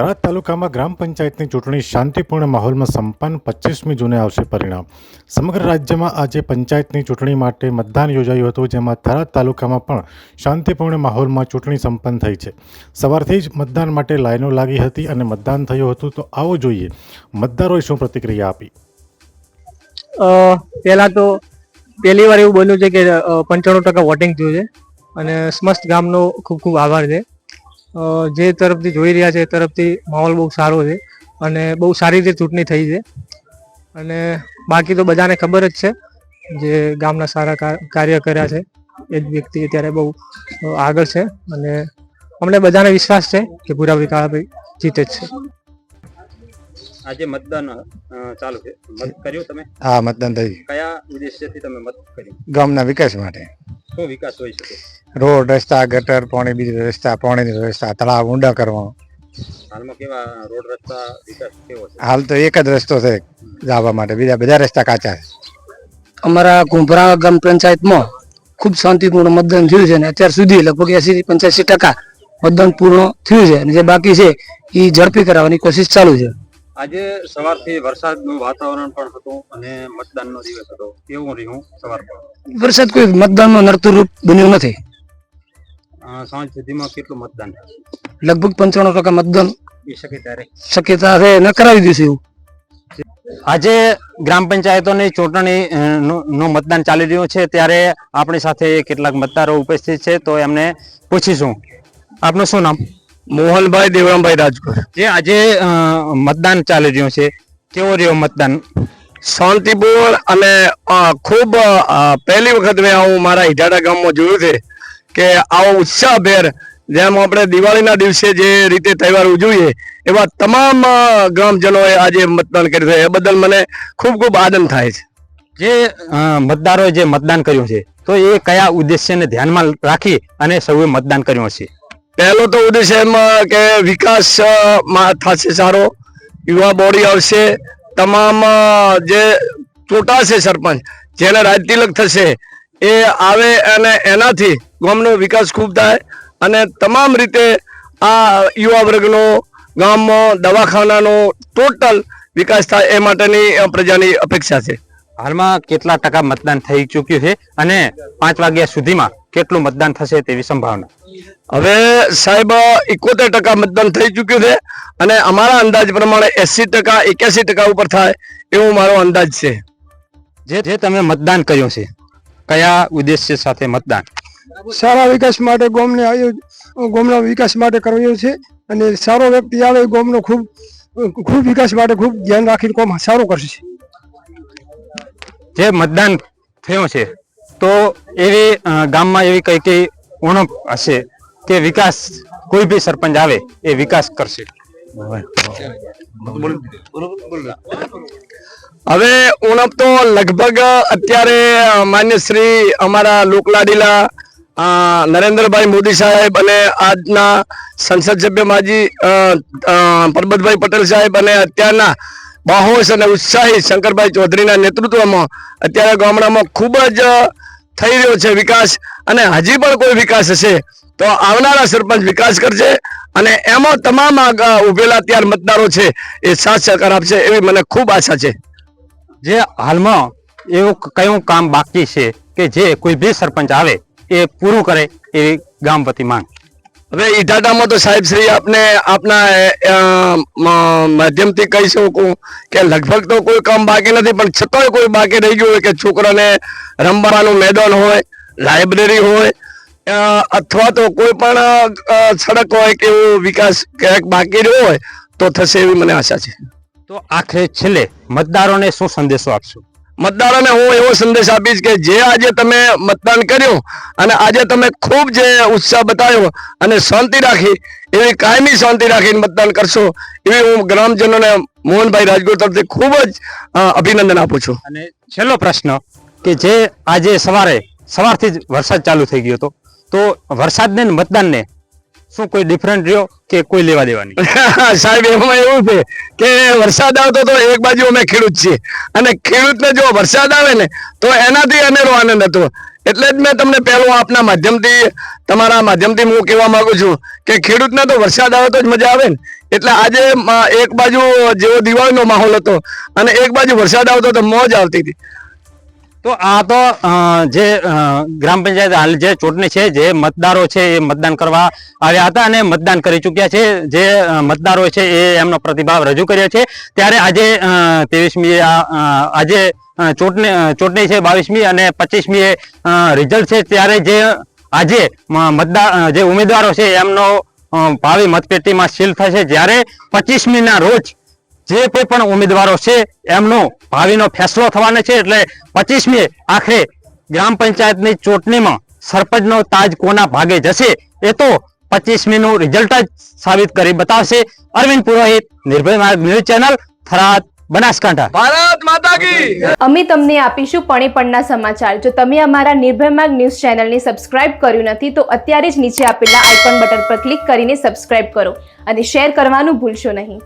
થરાદ તાલુકામાં ગ્રામ પંચાયતની ચૂંટણી શાંતિપૂર્ણ માહોલમાં સંપન્ન 25મી જૂને આવશે પરિણામ. સમગ્ર રાજ્યમાં આજે પંચાયતની ચૂંટણી માટે મતદાન યોજાયું હતું, જેમાં થરાદ તાલુકામાં પણ શાંતિપૂર્ણ માહોલમાં ચૂંટણી સંપન્ન થઈ છે. સવારથી જ મતદાન માટે લાઈનો લાગી હતી અને મતદાન થયું હતું. તો આવો જોઈએ મતદારોએ શું પ્રતિક્રિયા આપી. પહેલાં તો પહેલી વાર એવું બન્યું છે કે 95% વોટિંગ થયું છે અને સમસ્ત ગામનો ખૂબ ખૂબ આભાર છે. જે તરફથી જોઈ રહ્યા છે એ તરફથી માહોલ બહુ સારો છે અને બહુ સારી રીતે ચૂંટણી થઈ છે. અને બાકી તો બધાને ખબર જ છે, જે ગામના સારા કાર્ય કર્યા છે એ જ વ્યક્તિ અત્યારે બહુ આગળ છે અને અમને બધાને વિશ્વાસ છે કે પૂરાપૂરી કાળાભાઈ જીતે જ છે. આજે મતદાન ચાલુ છે, મત કર્યું તમે? હા, મતદાન થયું. કયા ઉદ્દેશ્યથી તમે મત કર્યું? ગામના વિકાસ માટે. શું વિકાસ હોઈ શકે? રોડ, રસ્તા, ગટર, પાણી, બીજી વ્યવસ્થા, પાણીની વ્યવસ્થા, તળાવ ઊંડા કરવાનો. હાલમાં કેવા રોડ રસ્તા વિકાસ કેવો છે? હાલ તો એક જ રસ્તો છે જવા માટે, બીજા બધા રસ્તા કાચા છે. અમારા કુંભરા ગ્રામ પંચાયતમાં ખૂબ શાંતિપૂર્ણ મતદાન થયું છે અને અત્યાર સુધી લગભગ 80-85% મતદાન પૂર્ણ થયું છે અને જે બાકી છે એ ઝડપી કરાવવાની કોશિશ ચાલુ છે. આજે સવારથી વરસાદનું વાતાવરણ પણ હતું અને મતદાનનો દિવસ હતો, કેવું રહ્યું સવાર પર? વરસાદ કોઈ મતદાનમાં નડતું રૂપ બન્યું નથી. સાંજ સુધીમાં કેટલું મતદાન લગભગ 95% મતદાન થઈ શકે ત્યારે શક્યતા છે ન કરાવી દઈશું એવું. આજે ગ્રામ પંચાયતોની ચૂંટણી નું મતદાન ચાલી રહ્યું છે, ત્યારે આપણી સાથે કેટલાક મતદારો ઉપસ્થિત છે, તો એમને પૂછીશું. આપનું શું નામ? મોહનભાઈ દેવરામભાઈ રાજકોટ. જે આજે મતદાન ચાલી રહ્યું છે, કેવો રહ્યો મતદાન? શાંતિપૂર્ણ અને ખૂબ પહેલી વખત મેં આવું મારા ઈટાડા ગામમાં જોયું છે કે આવો ઉત્સાહભેર, જેમ આપણે દિવાળીના દિવસે જે રીતે તહેવાર ઉજવીએ એવા તમામ ગ્રામજનોએ આજે મતદાન કર્યું છે. એ બદલ મને ખૂબ ખૂબ આનંદ થાય છે. જે મતદારોએ જે મતદાન કર્યું છે, તો એ કયા ઉદ્દેશ્યને ધ્યાનમાં રાખી અને સૌએ મતદાન કર્યું છે? પહેલો તો ઉદ્દેશ એમાં કે વિકાસ થશે સારો, યુવા બોડી આવશે, તમામ જે ચૂંટાશે સરપંચ, જેને રાજતિલક થશે એ આવે અને એનાથી ગામનો વિકાસ ખૂબ થાય અને તમામ રીતે આ યુવા વર્ગનો, ગામમાં દવાખાનાનો ટોટલ વિકાસ થાય એ માટેની પ્રજાની અપેક્ષા છે. હાલમાં કેટલા ટકા મતદાન થઈ ચૂક્યું છે અને 5 વાગ્યા સુધીમાં કેટલું મતદાન થશે તેવી સંભાવના? હવે સાહેબ 71% મતદાન થઈ ચૂક્યું છે અને અમારા અંદાજ પ્રમાણે 80%, 81% ઉપર થાય એવો મારો અંદાજ છે. જે તમે મતદાન કર્યું છે, કયા ઉદ્દેશ્ય સાથે મતદાન? સારા વિકાસ માટે ગામના વિકાસ માટે કર્યું છે અને સારો વ્યક્તિ આવે ગામનો ખૂબ વિકાસ માટે ખૂબ ધ્યાન રાખીને કામ સારું કરશે. જે મતદાન થયું છે, તો એવી ગામમાં એવી કઈ ઉણપ હશે કે વિકાસ કોઈ બી સરપંચ આવે એ વિકાસ કરશે? હવે ઉણપ તો લગભગ અત્યારે માન્ય શ્રી અમારા લોકલાડીલા નરેન્દ્રભાઈ મોદી સાહેબ અને આજના સંસદ સભ્ય માજી પરબતભાઈ પટેલ સાહેબ અને અત્યારના બાહોશ અને ઉત્સાહી શંકરભાઈ ચૌધરીના નેતૃત્વમાં અત્યારે ગામડામાં ખૂબ જ થઈ રહ્યો છે વિકાસ. અને હજી પણ કોઈ વિકાસ હશે તો આવનારા સરપંચ વિકાસ કરશે અને એમાં તમામ ઉભેલા અત્યાર મતદારો છે એ સાથ સહકાર આપશે એવી મને ખૂબ આશા છે. જે હાલમાં એવું કયું કામ બાકી છે કે જે કોઈ બી સરપંચ આવે એ પૂરું કરે એવી ગામ વતી માંગ? હવે ઈટાડામાં તો સાહેબ શ્રી આપના માધ્યમથી કહી શકું કે લગભગ તો કોઈ કામ બાકી નથી, પણ છતાંય કોઈ બાકી રહી ગયું હોય કે છોકરાને રમવાનું મેદાન હોય, લાઇબ્રેરી હોય અથવા તો કોઈ પણ સડક હોય કે એવો વિકાસ ક્યાંક બાકી રહ્યો હોય તો થશે એવી મને આશા છે. તો આખરે છેલ્લે મતદારોને શું સંદેશો આપશો? મતદારોને હું એવો સંદેશ આપીશ કે જે આજે તમે મતદાન કર્યું અને આજે તમે ખૂબ જે ઉત્સાહ બતાવ્યો અને શાંતિ રાખી, એવી કાયમી શાંતિ રાખીને મતદાન કરશો એવી હું ગ્રામજનોને મોહનભાઈ રાજકોટ તરફથી ખૂબ જ અભિનંદન આપું છું. અને છેલ્લો પ્રશ્ન કે જે આજે સવારથી જ વરસાદ ચાલુ થઈ ગયો હતો, તો વરસાદને મતદાનને શું કોઈ ડિફરન્ટ રહ્યો કે કોઈ લેવા દેવાની? સાહેબ એમાં એવું છે કે વરસાદ આવતો તો એક બાજુ અમે ખેડૂત છીએ અને ખેડૂતને જો વરસાદ આવે ને તો એનાથી અનેરો આનંદ હતો. એટલે જ મેં તમને પહેલું આપના માધ્યમથી તમારા માધ્યમથી હું કહેવા માંગુ છું કે ખેડૂતને તો વરસાદ આવે તો જ મજા આવે ને. એટલે આજે એક બાજુ જેવો દિવાળીનો માહોલ હતો અને એક બાજુ વરસાદ આવતો તો મોજ આવતી હતી. તો આ તો જે ગ્રામ પંચાયત હાલ જે ચૂંટણી છે, જે મતદારો છે એ મતદાન કરવા આવ્યા હતા અને મતદાન કરી ચૂક્યા છે. જે મતદારો છે એ એમનો પ્રતિભાવ રજૂ કર્યો છે. ત્યારે આજે 23મી આજે ચૂંટણી છે 22મી અને 25મી રિઝલ્ટ છે. ત્યારે જે આજે જે ઉમેદવારો છે એમનો ભાવિ મતપેટીમાં સીલ થશે. જ્યારે 25મી ના રોજ જે કોઈ પણ ઉમેદવારો છે એમનો ભાવિનો ફેસલો થવાનો છે. એટલે 25મી આખરે ગ્રામ પંચાયતની ચૂંટણીમાં સરપંચનો તાજ કોના ભાગે જશે એ તો 25મી નું રિઝલ્ટ જ સાબિત કરી બતાવશે. અરવિંદ પુરોહિત, નિર્ભય માર્ગ ન્યૂઝ ચેનલ, થરાદ, બનાસકાંઠા. ભારત માતા કી. અમે તમને આપીશું પળે-પળના સમાચાર. જો તમે અમારા નિર્ભય માર્ગ ન્યૂઝ ચેનલને સબસ્ક્રાઇબ કર્યું નથી તો અત્યારે જ નીચે આપેલા આઇકોન બટન પર ક્લિક કરીને સબસ્ક્રાઇબ કરો અને શેર કરવાનું ભૂલશો નહીં.